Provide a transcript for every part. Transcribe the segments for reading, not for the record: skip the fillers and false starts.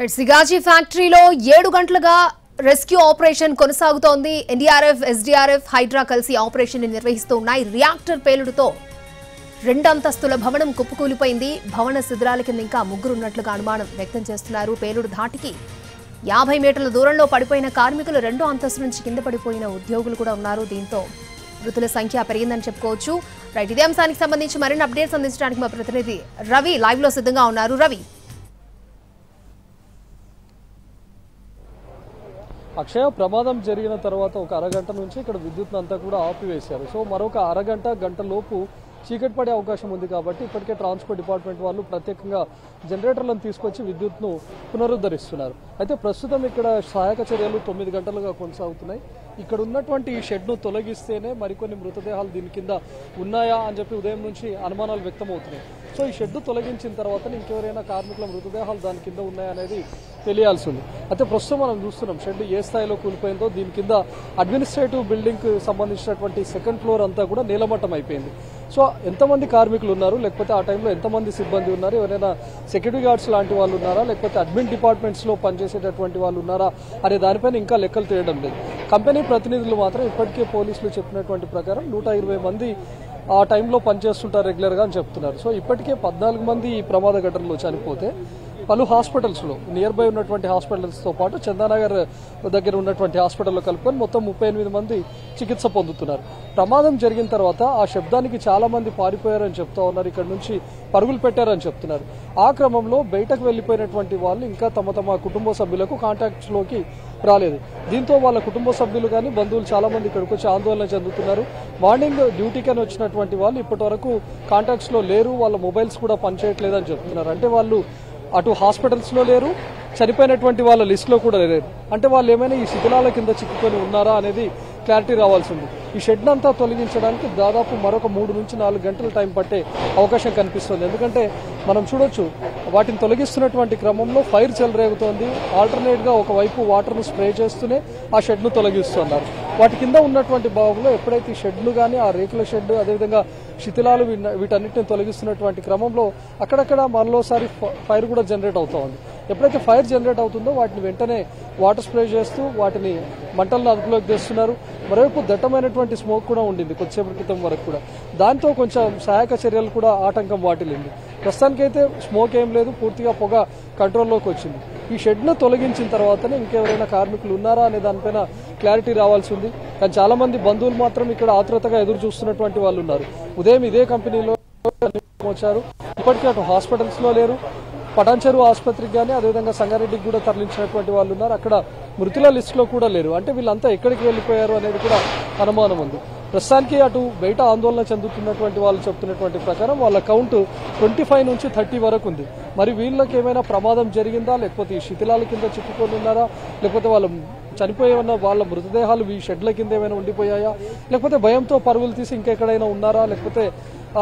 సిగాజీ ఫ్యాక్టరీలో 7 గంటలుగా rescue operation కొనసాగుతోంది. NDRF, SDRF, Hydraa కలిసి ఆపరేషన్ నిర్వహిస్తూ ఉన్నాయి. రియాక్టర్ పేలుడుతో 2 అంతస్తుల భవనం కుప్పకూలిపోయింది. భవన శిథిలాల కింద ఇంకా ముగ్గురు ఉన్నట్లుగా అనుమానం వ్యక్తం చేస్తున్నారు. పేలుడు ధాటికి 50 మీటర్ల దూరంలో పడిపోయిన కార్మికులు 2వ అంతస్తు నుంచి కింద పడిపోయిన ఉద్యోగులు కూడా ఉన్నారు. దీంతో మృతుల సంఖ్య పెరిగిందని చెప్పుకోవచ్చు. రైట్, ఇదే అంశానికి సంబంధించి మరిన్ని అప్డేట్స్ అందించడానికి మా ప్రతినిధి రవి లైవ్ లో సిద్ధంగా ఉన్నారు. రవి, అక్షయ, ప్రమాదం జరిగిన తర్వాత ఒక అరగంట నుంచి ఇక్కడ విద్యుత్ అంతా కూడా ఆపివేశారు. సో మరొక అరగంట గంట లోపు చీకటి పడే అవకాశం ఉంది కాబట్టి ఇప్పటికే ట్రాన్స్పోర్ట్ డిపార్ట్మెంట్ వాళ్ళు ప్రత్యేకంగా జనరేటర్లను తీసుకొచ్చి విద్యుత్ను పునరుద్ధరిస్తున్నారు. అయితే ప్రస్తుతం ఇక్కడ సహాయక చర్యలు 9 గంటలుగా కొనసాగుతున్నాయి. ఇక్కడ ఉన్నటువంటి ఈ షెడ్ను తొలగిస్తేనే మరికొన్ని మృతదేహాలు దీని కింద ఉన్నాయా అని చెప్పి ఉదయం నుంచి అనుమానాలు వ్యక్తమవుతున్నాయి. సో ఈ షెడ్ను తొలగించిన తర్వాత ఇంకెవరైనా కార్మికుల మృతదేహాలు దాని కింద ఉన్నాయా అనేది తెలియాల్సి ఉంది. అయితే ప్రస్తుతం మనం చూస్తున్నాం షెడ్ ఏ స్థాయిలో కూలిపోయిందో. దీని కింద అడ్మినిస్ట్రేటివ్ బిల్డింగ్ కు సంబంధించినటువంటి 2nd ఫ్లోర్ అంతా కూడా నీలమట్టం అయిపోయింది. సో ఎంతమంది కార్మికులు ఉన్నారు, లేకపోతే ఆ టైంలో ఎంతమంది సిబ్బంది ఉన్నారు, ఎవరైనా సెక్యూరిటీ గార్డ్స్ లాంటి వాళ్ళు ఉన్నారా, లేకపోతే అడ్మిన్ డిపార్ట్మెంట్స్ లో పనిచేసేటటువంటి వాళ్ళు ఉన్నారా అనే దానిపైన ఇంకా లెక్కలు తీయడం లేదు. కంపెనీ ప్రతినిధులు మాత్రం ఇప్పటికే పోలీసులు చెప్పినటువంటి ప్రకారం 120 మంది ఆ టైంలో పనిచేస్తుంటారు రెగ్యులర్గా అని చెప్తున్నారు. సో ఇప్పటికే 14 మంది ఈ ప్రమాద ఘటనలో చనిపోతే పలు హాస్పిటల్స్లో నియర్ బై ఉన్నటువంటి హాస్పిటల్స్తో పాటు చందానగర్ దగ్గర ఉన్నటువంటి హాస్పిటల్లో కలుపుకొని మొత్తం 38 మంది చికిత్స పొందుతున్నారు. ప్రమాదం జరిగిన తర్వాత ఆ శబ్దానికి చాలా మంది పారిపోయారని చెప్తా ఉన్నారు. ఇక్కడ నుంచి పరుగులు పెట్టారని చెప్తున్నారు. ఆ క్రమంలో బయటకు వెళ్లిపోయినటువంటి వాళ్ళు ఇంకా తమ కుటుంబ సభ్యులకు కాంటాక్ట్స్లోకి రాలేదు. దీంతో వాళ్ళ కుటుంబ సభ్యులు కానీ బంధువులు చాలా మంది ఇక్కడికి వచ్చి ఆందోళన చెందుతున్నారు. మార్నింగ్ డ్యూటీకని వచ్చినటువంటి వాళ్ళు ఇప్పటి వరకు కాంటాక్ట్స్లో లేరు, వాళ్ళ మొబైల్స్ కూడా పనిచేయట్లేదని చెప్తున్నారు. అంటే వాళ్ళు అటు హాస్పిటల్స్లో లేరు, చనిపోయినటువంటి వాళ్ళ లిస్టులో కూడా లేరు. అంటే వాళ్ళు ఏమైనా ఈ శిథిలాల కింద చిక్కుకొని ఉన్నారా అనేది క్లారిటీ రావాల్సి ఉంది. ఈ షెడ్ అంతా తొలగించడానికి దాదాపు మరొక 3 నుంచి 4 గంటల టైం పట్టే అవకాశం కనిపిస్తుంది. ఎందుకంటే మనం చూడొచ్చు వాటిని తొలగిస్తున్నటువంటి క్రమంలో ఫైర్ చెలరేగుతోంది. ఆల్టర్నేట్గా ఒకవైపు వాటర్ను స్ప్రే చేస్తూనే ఆ షెడ్ను తొలగిస్తున్నారు. వాటి కింద ఉన్నటువంటి భాగంలో ఎప్పుడైతే ఈ షెడ్లు కానీ ఆ రేకుల షెడ్ అదేవిధంగా శిథిలాలు వీటన్నిటిని తొలగిస్తున్నటువంటి క్రమంలో అక్కడక్కడ మరోసారి ఫైర్ కూడా జనరేట్ అవుతా ఉంది. ఎప్పుడైతే ఫైర్ జనరేట్ అవుతుందో వాటిని వెంటనే వాటర్ స్ప్రే చేస్తూ వాటిని మంటలను అదుపులోకి తెస్తున్నారు. మరోవైపు దట్టమైనటువంటి స్మోక్ కూడా ఉండింది కొద్దిసేపటి క్రితం వరకు కూడా. దాంతో కొంచెం సహాయక చర్యలు కూడా ఆటంకం వాటిల్లింది. ప్రస్తుతానికైతే స్మోక్ ఏం లేదు, పూర్తిగా పొగ కంట్రోల్లోకి వచ్చింది. ఈ షెడ్ను తొలగించిన తర్వాతనే ఇంకెవరైనా కార్మికులు ఉన్నారా అనే దానిపైన క్లారిటీ రావాల్సి ఉంది. కానీ చాలా మంది బంధువులు మాత్రం ఇక్కడ ఆతృతగా ఎదురు చూస్తున్నటువంటి వాళ్ళు ఉన్నారు. ఉదయం ఇదే కంపెనీలో వచ్చారు, ఇప్పటికీ అటు హాస్పిటల్స్లో లేరు. పటాన్చెరు ఆసుపత్రికి కానీ అదేవిధంగా సంగారెడ్డికి కూడా తరలించినటువంటి వాళ్ళు ఉన్నారు. అక్కడ మృతుల లిస్టులో కూడా లేరు. అంటే వీళ్ళంతా ఎక్కడికి వెళ్ళిపోయారు అనేది కూడా అనుమానం ఉంది. ప్రస్తుతానికి అటు బయట ఆందోళన చెందుతున్నటువంటి వాళ్ళు చెప్తున్నటువంటి ప్రకారం వాళ్ళ కౌంట్ 25 నుంచి 30 వరకు ఉంది. మరి వీళ్ళకి ఏమైనా ప్రమాదం జరిగిందా, లేకపోతే ఈ శిథిలాల కింద చిక్కుకొని ఉన్నారా, లేకపోతే వాళ్ళు చనిపోయి ఉన్న వాళ్ళ మృతదేహాలు ఈ షెడ్ల కింద ఏమైనా ఉండిపోయాయా, లేకపోతే భయంతో పరుగులు తీసి ఇంకెక్కడైనా ఉన్నారా, లేకపోతే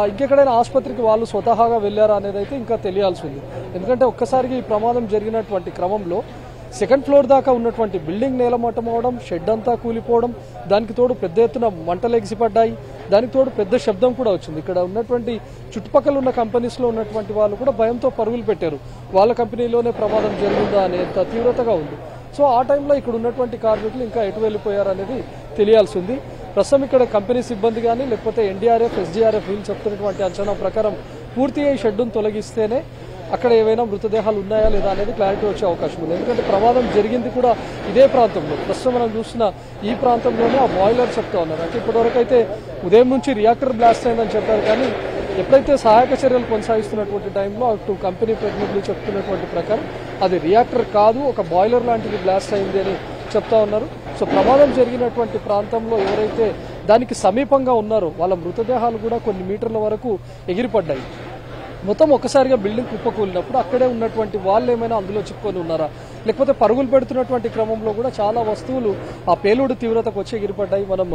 ఇంకెక్కడైనా ఆసుపత్రికి వాళ్ళు స్వతహాగా వెళ్లారా అనేది అయితే ఇంకా తెలియాల్సి ఉంది. ఎందుకంటే ఒక్కసారిగా ఈ ప్రమాదం జరిగినటువంటి క్రమంలో 2nd ఫ్లోర్ దాకా ఉన్నటువంటి బిల్డింగ్ నేలమట్టం అవడం, షెడ్ అంతా కూలిపోవడం, దానికి తోడు పెద్ద ఎత్తున మంటలు ఎగిసిపడ్డాయి. దానికి తోడు పెద్ద శబ్దం కూడా వచ్చింది. ఇక్కడ ఉన్నటువంటి చుట్టుపక్కల ఉన్న కంపెనీస్లో ఉన్నటువంటి వాళ్ళు కూడా భయంతో పరుగులు పెట్టారు. వాళ్ళ కంపెనీలోనే ప్రమాదం జరిగిందా అనేంత తీవ్రతగా ఉంది. సో ఆ టైంలో ఇక్కడ ఉన్నటువంటి కార్మికులు ఇంకా ఎటు వెళ్ళిపోయారు అనేది తెలియాల్సి ఉంది. ప్రస్తుతం ఇక్కడ కంపెనీ సిబ్బంది కానీ లేకపోతే ఎన్డీఆర్ఎఫ్, ఎస్డీఆర్ఎఫ్ వీళ్ళు చెప్తున్నటువంటి అంచనా ప్రకారం పూర్తిగా ఈ షెడ్ను తొలగిస్తేనే అక్కడ ఏవైనా మృతదేహాలు ఉన్నాయా లేదా అనేది క్లారిటీ వచ్చే అవకాశం ఉంది. ఎందుకంటే ప్రమాదం జరిగింది కూడా ఇదే ప్రాంతంలో. ప్రస్తుతం మనం చూస్తున్న ఈ ప్రాంతంలోనే ఆ బాయిలర్ చెప్తా ఉన్నారు. అంటే ఇప్పటివరకు అయితే ఉదయం నుంచి రియాక్టర్ బ్లాస్ట్ అయిందని చెప్పారు. కానీ ఎప్పుడైతే సహాయక చర్యలు కొనసాగిస్తున్నటువంటి టైంలో అటు కంపెనీ ప్రతినిధులు చెప్తున్నటువంటి ప్రకారం అది రియాక్టర్ కాదు, ఒక బాయిలర్ లాంటిది బ్లాస్ట్ అయింది అని చెప్తా ఉన్నారు. సో ప్రమాదం జరిగినటువంటి ప్రాంతంలో ఎవరైతే దానికి సమీపంగా ఉన్నారో వాళ్ళ మృతదేహాలు కూడా కొన్ని మీటర్ల వరకు ఎగిరిపడ్డాయి. మొత్తం ఒక్కసారిగా బిల్డింగ్ కుప్పకూలినప్పుడు అక్కడే ఉన్నటువంటి వాళ్ళు ఏమైనా అందులో చిక్కుకొని ఉన్నారా, లేకపోతే పరుగులు పెడుతున్నటువంటి క్రమంలో కూడా చాలా వస్తువులు ఆ పేలుడు తీవ్రతకు వచ్చి ఎగిరిపడ్డాయి. మనం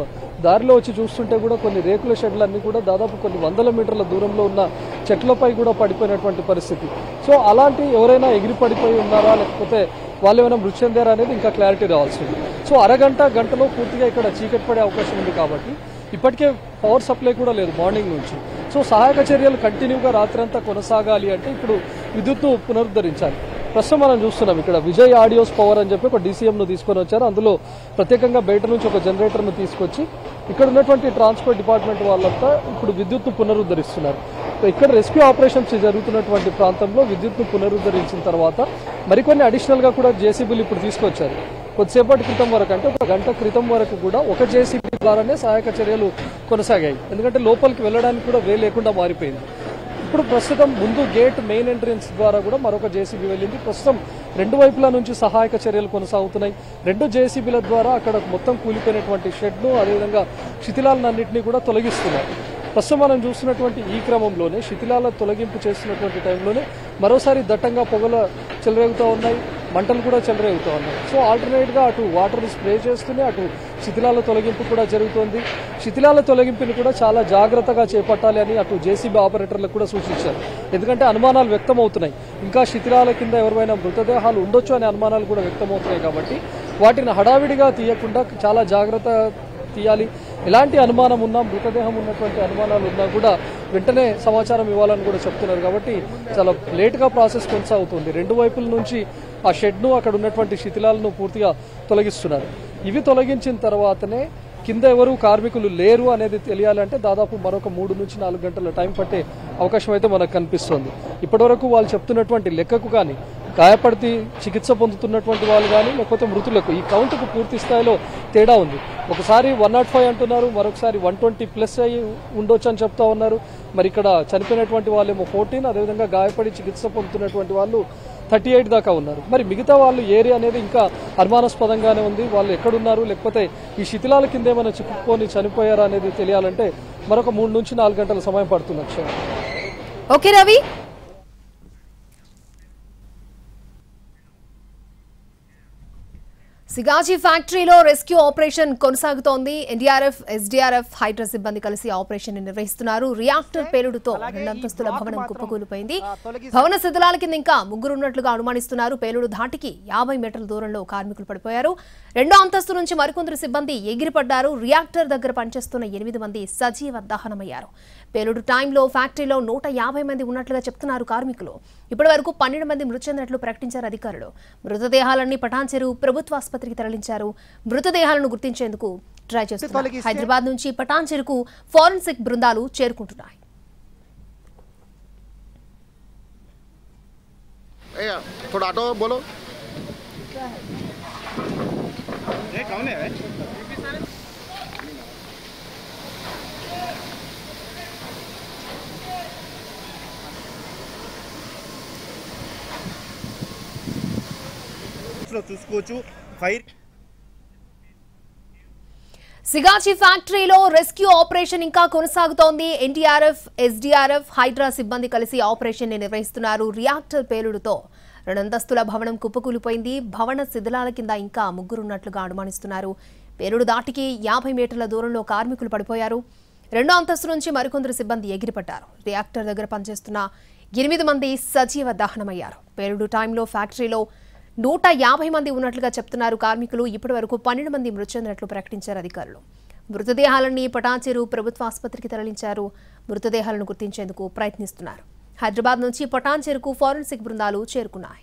దారిలో వచ్చి చూస్తుంటే కూడా కొన్ని రేకుల షెడ్లన్నీ కూడా దాదాపు కొన్ని 100 మీటర్ల దూరంలో ఉన్న చెట్లపై కూడా పడిపోయినటువంటి పరిస్థితి. సో అలాంటి ఎవరైనా ఎగిరి పడిపోయి ఉన్నారా, లేకపోతే వాళ్ళు ఏమైనా మృతి చెందారా అనేది ఇంకా క్లారిటీ రావాల్సింది. సో గంటలో పూర్తిగా ఇక్కడ చీకటి పడే అవకాశం ఉంది. కాబట్టి ఇప్పటికే పవర్ సప్లై కూడా లేదు మార్నింగ్ నుంచి. సో సహాయక చర్యలు కంటిన్యూగా రాత్రంతా కొనసాగాలి అంటే ఇప్పుడు విద్యుత్ను పునరుద్ధరించాలి. ప్రస్తుతం మనం చూస్తున్నాం ఇక్కడ విజయ్ ఆడియోస్ పవర్ అని చెప్పి ఒక డీసీఎంను తీసుకొని వచ్చారు. అందులో ప్రత్యేకంగా బయట నుంచి ఒక జనరేటర్ను తీసుకొచ్చి ఇక్కడ ఉన్నటువంటి ట్రాన్స్పోర్ట్ డిపార్ట్మెంట్ వాళ్ళంతా ఇప్పుడు విద్యుత్ను పునరుద్ధరిస్తున్నారు. ఇక్కడ రెస్క్యూ ఆపరేషన్స్ జరుగుతున్నటువంటి ప్రాంతంలో విద్యుత్ను పునరుద్ధరించిన తర్వాత మరికొన్ని అడిషనల్గా కూడా జేసీబీలు ఇప్పుడు తీసుకొచ్చారు. కొద్దిసేపటి క్రితం వరకు అంటే ఒక గంట క్రితం వరకు కూడా ఒక జేసీబీ ద్వారానే సహాయక చర్యలు కొనసాగాయి. ఎందుకంటే లోపలికి వెళ్ళడానికి కూడా లేకుండా మారిపోయింది. ఇప్పుడు ప్రస్తుతం ముందు గేట్ మెయిన్ ఎంట్రన్స్ ద్వారా కూడా మరొక జేసీబీ వెళ్ళింది. ప్రస్తుతం రెండు వైపుల నుంచి సహాయక చర్యలు కొనసాగుతున్నాయి. రెండు జేసీబీల ద్వారా అక్కడ మొత్తం కూలిపోయినటువంటి షెడ్ను అదేవిధంగా శిథిలాలన్నింటినీ కూడా తొలగిస్తున్నారు. ప్రస్తుతం మనం చూస్తున్నటువంటి ఈ క్రమంలోనే శిథిలాల తొలగింపు చేస్తున్నటువంటి టైంలోనే మరోసారి దట్టంగా పొగలు చెలరేగుతూ ఉన్నాయి, మంటలు కూడా చెలరేగుతూ ఉన్నాయి. సో ఆల్టర్నేట్గా అటు వాటర్ని స్ప్రే చేస్తూనే అటు శిథిలాల తొలగింపు కూడా జరుగుతోంది. శిథిలాల తొలగింపుని కూడా చాలా జాగ్రత్తగా చేపట్టాలి అని అటు జేసీబీ ఆపరేటర్లకు కూడా సూచించారు. ఎందుకంటే అనుమానాలు వ్యక్తమవుతున్నాయి, ఇంకా శిథిలాల కింద ఎవరైనా మృతదేహాలు ఉండొచ్చు అనే అనుమానాలు కూడా వ్యక్తమవుతున్నాయి. కాబట్టి వాటిని హడావిడిగా తీయకుండా చాలా జాగ్రత్త తీయాలి. ఎలాంటి అనుమానం ఉన్నా, మృతదేహం ఉన్నటువంటి అనుమానాలు ఉన్నా కూడా వెంటనే సమాచారం ఇవ్వాలని కూడా చెప్తున్నారు. కాబట్టి చాలా లేట్గా ప్రాసెస్ కొనసాగుతుంది. రెండు వైపుల నుంచి ఆ షెడ్ను అక్కడ ఉన్నటువంటి శిథిలాలను పూర్తిగా తొలగిస్తున్నారు. ఇవి తొలగించిన తర్వాతనే కింద ఎవరు కార్మికులు లేరు అనేది తెలియాలంటే దాదాపు మరొక 3 నుంచి 4 గంటల టైం పట్టే అవకాశం అయితే మనకు కనిపిస్తోంది. ఇప్పటివరకు వాళ్ళు చెప్తున్నటువంటి లెక్కకు కానీ గాయపడి చికిత్స పొందుతున్నటువంటి వాళ్ళు కానీ లేకపోతే మృతులకు ఈ కౌంట్కు పూర్తి స్థాయిలో తేడా ఉంది. ఒకసారి 105 అంటున్నారు, మరొకసారి 120+ అయ్యి ఉండొచ్చు అని చెప్తా ఉన్నారు. మరి ఇక్కడ చనిపోయినటువంటి వాళ్ళేమో 14, అదేవిధంగా గాయపడి చికిత్స పొందుతున్నటువంటి వాళ్ళు 38 దాకా ఉన్నారు. మరి మిగతా వాళ్ళు ఏరియా అనేది ఇంకా అనుమానాస్పదంగానే ఉంది. వాళ్ళు ఎక్కడున్నారు, లేకపోతే ఈ శిథిలాల కింద ఏమైనా చిక్కుకొని చనిపోయారా అనేది తెలియాలంటే మరొక 3 నుంచి 4 గంటల సమయం పడుతుంది. అక్షయ్. ఓకే రవి. సిగాజీ ఫ్యాక్టరీలో రెస్క్యూ ఆపరేషన్ కొనసాగుతోంది. ఎన్డీఆర్ఎఫ్, ఎస్డీఆర్ఎఫ్, హైడ్రా సిబ్బంది కలిసి ఆపరేషన్ నిర్వహిస్తున్నారు. రియాక్టర్ పేలుడుతో 2 అంతస్తుల భవనం కుప్పకూలిపోయింది. భవన శిథిలాల కింద ఇంకా 3 ఉన్నట్లుగా అనుమానిస్తున్నారు. పేలుడు ధాటికి 50 మీటర్ల దూరంలో కార్మికులు పడిపోయారు. 2వ అంతస్తు నుంచి మరికొందరు సిబ్బంది ఎగిరిపడ్డారు. రియాక్టర్ దగ్గర పనిచేస్తున్న 8 మంది సజీవ దహనమయ్యారు. పేలుడు టైంలో ఫ్యాక్టరీలో 150 మంది ఉన్నట్లుగా చెప్తున్నారు కార్మికులు. ఇప్పటి వరకు 12 మంది మృతి చెందినట్లు ప్రకటించారు అధికారులు. మృతదేహాలన్నీ పటాన్చెరు ప్రభుత్వ ఆసుపత్రికి తరలించారు. మృతదేహాలను గుర్తించేందుకు ట్రై చేస్తున్నారు. హైదరాబాద్ నుంచి పటాన్చెరుకు ఫోరెన్సిక్ బృందాలు చేరుకుంటున్నాయి. చూసుకోవచ్చు. ఫైర్ సిగాచి ఫ్యాక్టరీలో రెస్క్యూ ఆపరేషన్ ఇంకా కొనసాగుతోంది. ఎన్డీఆర్ఎఫ్, ఎస్డీఆర్ఎఫ్, హైడ్రా సిబ్బంది కలిసి ఆపరేషన్ నిర్వహిస్తున్నారు. రియాక్టర్ పేలుడుతో 2 అంతస్తుల భవనం కుప్పకూలిపోయింది. భవన శిథిలాల కింద ఇంకా 3 ఉన్నట్లుగా అనుమానిస్తున్నారు. పేలుడు దాటికి 50 మీటర్ల దూరంలో కార్మికులు పడిపోయారు. 2వ అంతస్తు నుంచి మరికొందరు సిబ్బంది ఎగిరిపడ్డారు. రియాక్టర్ దగ్గర పనిచేస్తున్న 8 మంది సజీవ దహనమయ్యారు. పేలుడు టైంలో ఫ్యాక్టరీలో 150 మంది ఉన్నట్లుగా చెప్తున్నారు కార్మికులు. ఇప్పటి వరకు 12 మంది మృతి చెందినట్లు ప్రకటించారు అధికారులు. మృతదేహాలన్నీ పటాన్చెరు ప్రభుత్వ ఆసుపత్రికి తరలించారు. మృతదేహాలను గుర్తించేందుకు ప్రయత్నిస్తున్నారు. హైదరాబాద్ నుంచి పటాన్చెరుకు ఫోరెన్సిక్ బృందాలు చేరుకున్నాయి.